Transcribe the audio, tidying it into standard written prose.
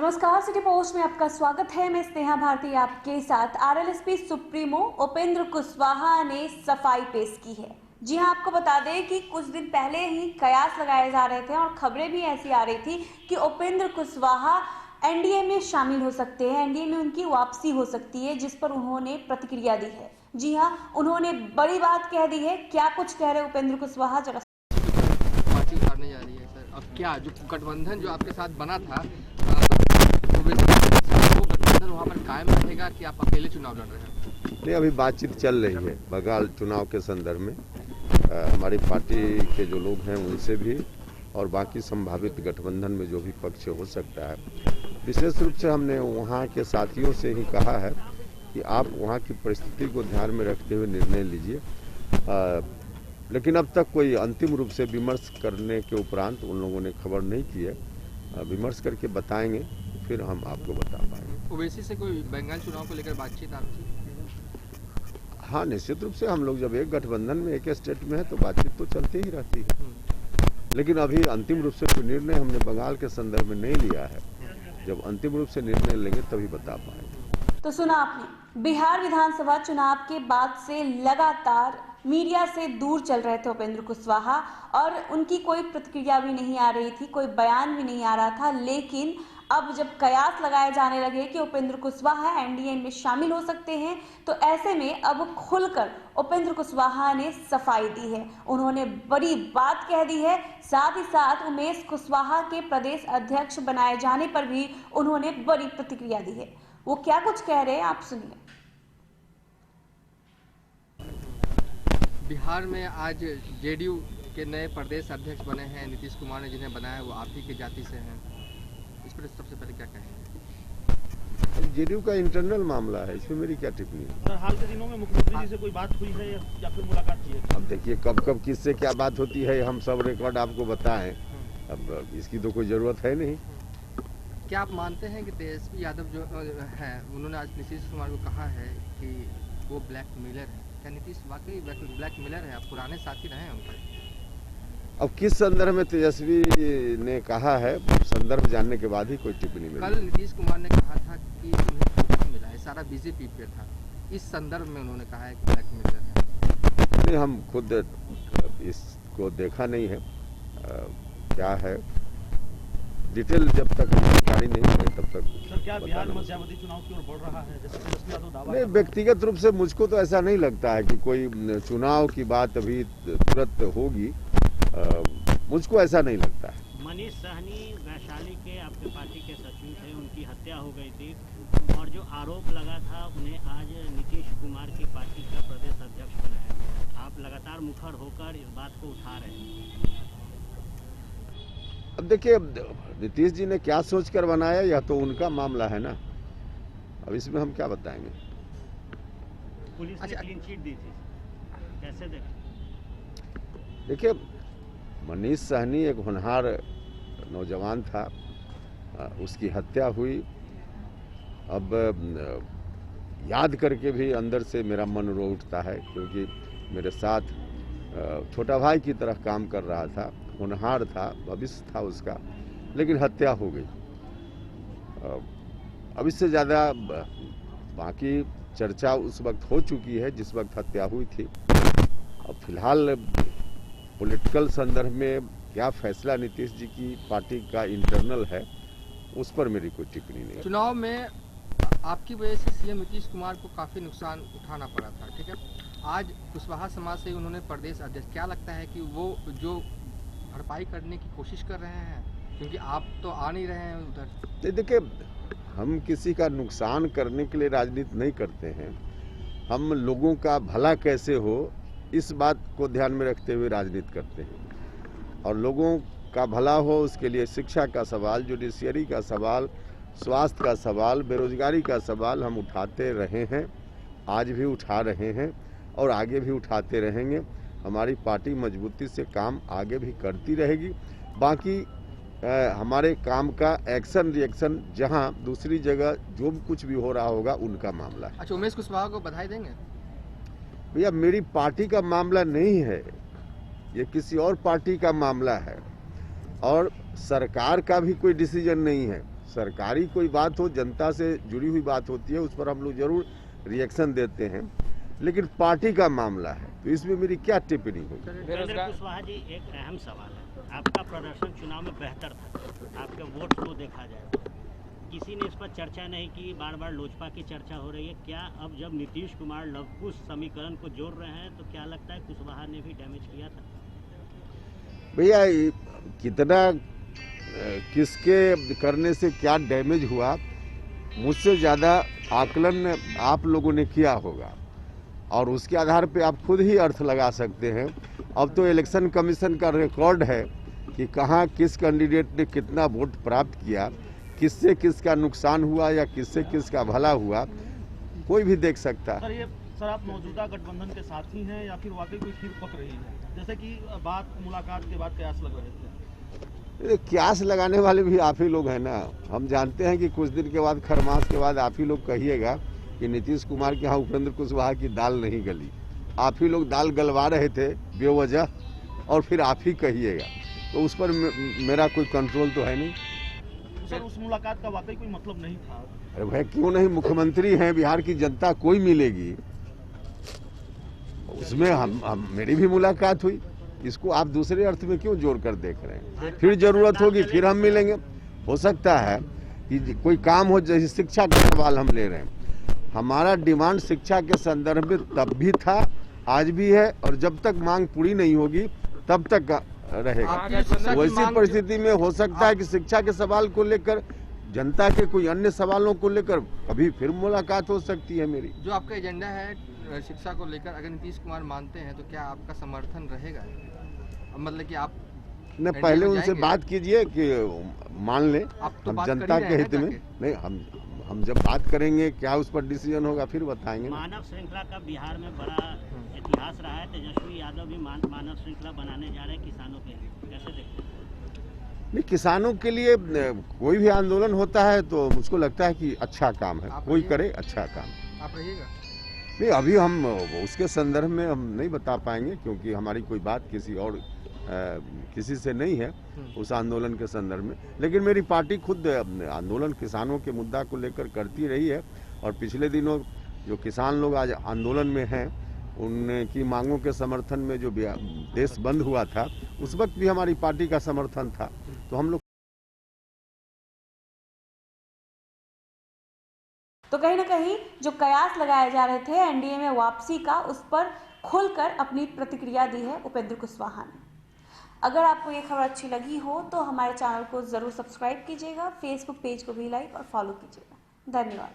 नमस्कार, city post में आपका स्वागत है। मैं स्नेहा भारती आपके साथ। आरएलएसपी सुप्रीमो उपेंद्र कुशवाहा ने सफाई पेश की है। जी हां, आपको बता दें कि कुछ दिन पहले ही कयास लगाए जा रहे थे और खबरें भी ऐसी आ रही थी कि उपेंद्र कुशवाहा एनडीए में शामिल हो सकते हैं, एनडीए में उनकी वापसी हो सकती है, जिस पर उन्होंने प्रतिक्रिया दी है। जी हाँ, उन्होंने बड़ी बात कह दी है। क्या कुछ कह रहे उपेंद्र कुशवाहा, जरा पार्टी उतारने जा रही है सर। अब क्या जो गठबंधन जो आपके साथ बना था तो वो गठबंधन वहाँ पर कायम रहेगा कि आप अकेले चुनाव लड़ रहे हैं? नहीं, अभी बातचीत चल रही है बंगाल चुनाव के संदर्भ में। हमारी पार्टी के जो लोग हैं उनसे भी और बाकी संभावित गठबंधन में जो भी पक्ष हो सकता है, विशेष रूप से हमने वहाँ के साथियों से ही कहा है कि आप वहाँ की परिस्थिति को ध्यान में रखते हुए निर्णय लीजिए। लेकिन अब तक कोई अंतिम रूप से विमर्श करने के उपरांत उन लोगों ने खबर नहीं की है। विमर्श करके बताएंगे, फिर हम आपको बता पाएंगे। ओवैसी से कोई बंगाल चुनाव को लेकर बातचीत आपकी? हाँ, निश्चित रूप से हम लोग जब एक गठबंधन में एक स्टेट में है तो बातचीत तो चलती ही रहती है, लेकिन अभी अंतिम रूप से कोई निर्णय हमने बंगाल के संदर्भ में नहीं लिया है। जब अंतिम रूप से निर्णय लेंगे तभी बता पाएंगे। तो सुना आपने, बिहार विधानसभा चुनाव के बाद से लगातार मीडिया से दूर चल रहे थे उपेंद्र कुशवाहा और उनकी कोई प्रतिक्रिया भी नहीं आ रही थी, कोई बयान भी नहीं आ रहा था। लेकिन अब जब कयास लगाए जाने लगे कि उपेंद्र कुशवाहा एनडीए में शामिल हो सकते हैं, तो ऐसे में अब खुलकर उपेंद्र कुशवाहा ने सफाई दी है। उन्होंने बड़ी बात कह दी है। साथ ही साथ उमेश कुशवाहा के प्रदेश अध्यक्ष बनाए जाने पर भी उन्होंने बड़ी प्रतिक्रिया दी है। वो क्या कुछ कह रहे हैं, आप सुनिए। बिहार में आज जेडीयू के नए प्रदेश अध्यक्ष बने हैं नीतीश कुमार ने, जिन्हें बनाया वो आप ही की जाति से हैं। इस पर सबसे पहले क्या कहेंगे? जेडीयू का इंटरनल मामला है, इसमें मेरी क्या टिप्पणी है? सर, हाल के दिनों में मुख्यमंत्री जी से कोई बात हुई है या फिर मुलाकात की है? अब देखिए, कब कब किससे क्या बात होती है हम सब रिकॉर्ड आपको बताएं। अब इसकी तो कोई जरूरत है नहीं। क्या आप मानते हैं कि तेजस्वी यादव जो है, उन्होंने आज नीतीश कुमार को कहा है कि वो ब्लैकमेलर है? क्या नीतीश वाकई ब्लैकमेलर है? आप पुराने साथी रहे हैं उनके। अब किस संदर्भ में तेजस्वी ने कहा है, संदर्भ जानने के बाद ही कोई टिप्पणी मिली। कल नीतीश कुमार ने कहा था कि उन्हें धोखा मिला है, सारा बीजेपी पे था। इस संदर्भ में उन्होंने कहा है कि ब्लैकमेलर है। नहीं, हम खुद इसको देखा नहीं है। क्या है डिटेल जब तक जानकारी नहीं हुई तब तक। सर, क्या बिहार मध्यावधि चुनाव की ओर बढ़ रहा है, जैसे तेजस्वी यादव दावा? नहीं, व्यक्तिगत रूप से मुझको तो ऐसा नहीं लगता है कि कोई चुनाव की बात अभी तुरंत होगी। मुझको ऐसा नहीं लगता है। मनीष सहनी वैशाली के आपके पार्टी के सचिव थे, उनकी हत्या हो गई थी और जो आरोप लगा था उन्हें आज नीतीश कुमार की पार्टी का प्रदेश अध्यक्ष बनाया। आप लगातार मुखर होकर इस बात को उठा रहे हैं। अब देखिए, नीतीश जी ने क्या सोचकर बनाया यह तो उनका मामला है ना। अब इसमें हम क्या बताएंगे। पुलिस ने क्लीन चिट दी थी, कैसे देखें? देखिए, मनीष सहनी एक होनहार नौजवान था, उसकी हत्या हुई। अब याद करके भी अंदर से मेरा मन रो उठता है, क्योंकि मेरे साथ छोटा भाई की तरह काम कर रहा था, होनहार था, भविष्य था उसका, लेकिन हत्या हो गई। अब इससे ज़्यादा बाकी चर्चा उस वक्त हो चुकी है जिस वक्त हत्या हुई थी। अब फिलहाल पॉलिटिकल संदर्भ में क्या फैसला नीतीश जी की पार्टी का इंटरनल है, उस पर मेरी कोई टिप्पणी नहीं है। चुनाव में आपकी वजह से सीएम नीतीश कुमार को काफ़ी नुकसान उठाना पड़ा था, ठीक है। आज कुशवाहा समाज से उन्होंने प्रदेश अध्यक्ष, क्या लगता है कि वो जो भरपाई करने की कोशिश कर रहे हैं, क्योंकि आप तो आ नहीं रहे हैं उधर? देखिए, हम किसी का नुकसान करने के लिए राजनीति नहीं करते हैं। हम लोगों का भला कैसे हो इस बात को ध्यान में रखते हुए राजनीति करते हैं, और लोगों का भला हो उसके लिए शिक्षा का सवाल, जुडिशियरी का सवाल, स्वास्थ्य का सवाल, बेरोजगारी का सवाल हम उठाते रहे हैं, आज भी उठा रहे हैं और आगे भी उठाते रहेंगे। हमारी पार्टी मजबूती से काम आगे भी करती रहेगी। बाकी हमारे काम का एक्शन रिएक्शन जहां दूसरी जगह जो कुछ भी हो रहा होगा उनका मामला है। अच्छा, उमेश कुशवाहा को बधाई देंगे? भैया, मेरी पार्टी का मामला नहीं है, ये किसी और पार्टी का मामला है और सरकार का भी कोई डिसीजन नहीं है। सरकारी कोई बात हो, जनता से जुड़ी हुई बात होती है, उस पर हम लोग जरूर रिएक्शन देते हैं, लेकिन पार्टी का मामला है तो इसमें मेरी क्या टिप्पणी होगी। उपेंद्र कुशवाहा जी, एक अहम सवाल है। आपका प्रदर्शन चुनाव में बेहतर था, आपके वोट को देखा जाए, किसी ने इस पर चर्चा नहीं की, बार बार लोजपा की चर्चा हो रही है। क्या अब जब नीतीश कुमार लव-कुश समीकरण को जोड़ रहे हैं तो क्या लगता है कुशवाहा ने भी डैमेज किया था? भैया कितना किसके करने से क्या डैमेज हुआ, मुझसे ज़्यादा आकलन आप लोगों ने किया होगा और उसके आधार पे आप खुद ही अर्थ लगा सकते हैं। अब तो इलेक्शन कमीशन का रिकॉर्ड है कि कहाँ किस कैंडिडेट ने कितना वोट प्राप्त किया, किससे किसका नुकसान हुआ या किससे किसका भला हुआ, कोई भी देख सकता है। सर आप मौजूदा गठबंधन के साथी हैं या फिर वाकई कोई खीर पक रही है, जैसे कि बात मुलाकात के बाद कयास लग रहे थे? क्यास लगाने वाले भी आप ही लोग हैं ना। हम जानते हैं कि कुछ दिन के बाद, खरमास के बाद आप ही लोग कहिएगा कि नीतीश कुमार के यहाँ उपेंद्र कुशवाहा की दाल नहीं गली। आप ही लोग दाल गलवा रहे थे बेवजह और फिर आप ही कहिएगा, तो उस पर मेरा कोई कंट्रोल तो है नहीं। सर उस मुलाकात का वाकई कोई मतलब नहीं था? अरे भाई क्यों नहीं, मुख्यमंत्री हैं, बिहार की जनता कोई मिलेगी, उसमें हम मेरी भी मुलाकात हुई। इसको आप दूसरे अर्थ में क्यों जोड़ कर देख रहे हैं? फिर जरूरत होगी फिर हम मिलेंगे। हो सकता है कि कोई काम हो, जैसे शिक्षा का सवाल हम ले रहे हैं, हमारा डिमांड शिक्षा के संदर्भ में तब भी था, आज भी है और जब तक मांग पूरी नहीं होगी तब तक रहेगा। वैसी परिस्थिति में हो सकता है कि शिक्षा के सवाल को लेकर, जनता के कोई अन्य सवालों को लेकर अभी फिर मुलाकात हो सकती है मेरी। जो आपका एजेंडा है शिक्षा को लेकर, अगर नीतीश कुमार मानते हैं तो क्या आपका समर्थन रहेगा? मतलब कि आप न पहले उनसे बात कीजिए कि मान ले, तो हम जनता के हित में नहीं, हम जब बात करेंगे क्या उस पर डिसीजन होगा फिर बताएंगे। मानव श्रृंखला का बिहार में बड़ा इतिहास रहा है, तेजस्वी यादव भी मानव श्रृंखला बनाने जा रहे हैं किसानों के लिए, कैसे देखते हैं? नहीं, किसानों के लिए कोई भी आंदोलन होता है तो मुझको लगता है कि अच्छा काम है, कोई करे अच्छा काम। आप रहिएगा? नहीं, अभी हम उसके संदर्भ में हम नहीं बता पाएंगे क्योंकि हमारी कोई बात किसी से नहीं है उस आंदोलन के संदर्भ में, लेकिन मेरी पार्टी खुद आंदोलन किसानों के मुद्दा को लेकर करती रही है और पिछले दिनों जो किसान लोग आज आंदोलन में हैं उनकी मांगों के समर्थन में जो देश बंद हुआ था उस वक्त भी हमारी पार्टी का समर्थन था। तो हम लोग तो कहीं ना कहीं जो कयास लगाए जा रहे थे एनडीए में वापसी का, उस पर खुलकर अपनी प्रतिक्रिया दी है उपेंद्र कुशवाहा ने। अगर आपको ये खबर अच्छी लगी हो तो हमारे चैनल को ज़रूर सब्सक्राइब कीजिएगा, फेसबुक पेज को भी लाइक और फॉलो कीजिएगा। धन्यवाद।